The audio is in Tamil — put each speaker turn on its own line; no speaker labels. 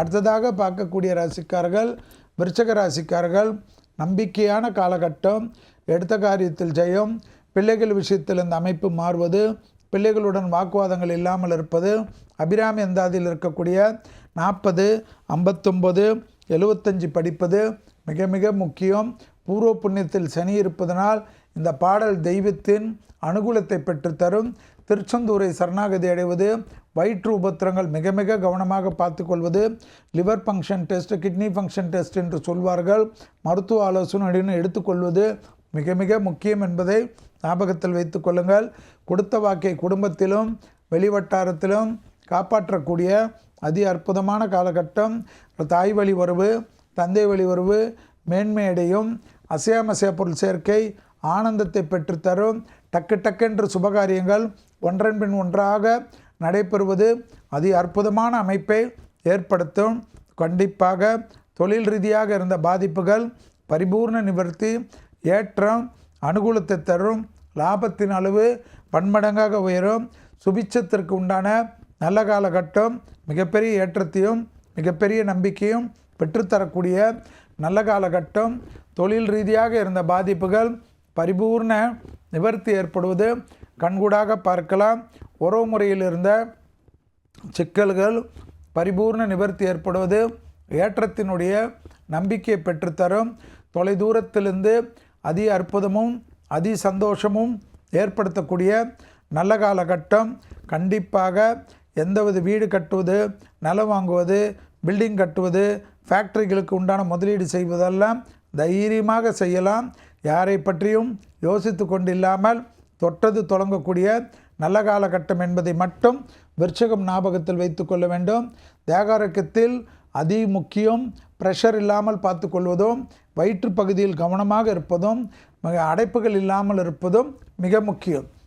அடுத்ததாக பார்க்கக்கூடிய ராசிக்காரர்கள் விருச்சக ராசிக்காரர்கள். நம்பிக்கையான காலகட்டம், எடுத்த காரியத்தில் ஜெயம், பிள்ளைகள் விஷயத்தில் இந்த அமைப்பு மாறுவது, பிள்ளைகளுடன் வாக்குவாதங்கள் இல்லாமல் இருப்பது, அபிராமி அந்தாதியில் இருக்கக்கூடிய 40, 59, 75 படிப்பது மிக மிக முக்கியம். பூர்வ புண்ணியத்தில் சனி இருப்பதனால் இந்த பாடல் தெய்வத்தின் அனுகூலத்தை பெற்றுத்தரும். திருச்செந்தூரை சரணாகதி அடைவது, வயிற்று உபத்திரங்கள் மிக மிக கவனமாக பார்த்து கொள்வது, liver function test, kidney function test என்று சொல்வார்கள், மருத்துவ ஆலோசனை எடுத்துக்கொள்வது மிக மிக முக்கியம் என்பதை ஞாபகத்தில் வைத்து கொள்ளுங்கள். கொடுத்த வாக்கை குடும்பத்திலும் வெளிவட்டாரத்திலும் காப்பாற்றக்கூடிய அதி அற்புதமான காலகட்டம். தாய் வழி உறவு, தந்தை வழி உறவு மேன்மையடையும். அசையாமசைய பொருள் சேர்க்கை ஆனந்தத்தை பெற்றுத்தரும். டக்கு டக்கென்று சுபகாரியங்கள் ஒன்றன் பின் ஒன்றாக நடைபெறுவது அதி அற்புதமான அமைப்பை ஏற்படுத்தும். கண்டிப்பாக தொழில் ரீதியாக இருந்த பாதிப்புகள் பரிபூர்ண நிவர்த்தி, ஏற்றம், அனுகூலத்தை தரும். லாபத்தின் அளவு பன்மடங்காக உயரும். சுபிச்சத்திற்கு உண்டான நல்ல காலகட்டம் மிகப்பெரிய ஏற்றத்தையும் மிகப்பெரிய நம்பிக்கையும் பெற்றுத்தரக்கூடிய நல்ல காலகட்டம். தொழில் ரீதியாக இருந்த பாதிப்புகள் பரிபூர்ண நிவர்த்தி ஏற்படுவது கண்கூடாக பார்க்கலாம். உறவு முறையில் இருந்த சிக்கல்கள் பரிபூர்ண நிவர்த்தி ஏற்படுவது ஏற்றத்தினுடைய நம்பிக்கையை பெற்றுத்தரும். தொலைதூரத்திலிருந்து அதி அற்புதமும் அதி சந்தோஷமும் ஏற்படுத்தக்கூடிய நல்ல காலகட்டம். கண்டிப்பாக எந்தவித வீடு கட்டுவது, நிலம் வாங்குவது, பில்டிங் கட்டுவது, ஃபேக்ட்ரிகளுக்கு உண்டான முதலீடு செய்வதெல்லாம் தைரியமாக செய்யலாம். யாரை பற்றியும் யோசித்து கொண்டில்லாமல் தொட்டது தொடங்கக்கூடிய நல்ல காலகட்டம் என்பதை மட்டும் விருச்சகம் ஞாபகத்தில் வைத்து கொள்ள வேண்டும். தேகாரோக்கியத்தில் அதி முக்கியம். ப்ரெஷர் இல்லாமல் பார்த்து கொள்வதும், வயிற்று பகுதியில் கவனமாக இருப்பதும், அடைப்புகள் இல்லாமல் இருப்பதும் மிக முக்கியம்.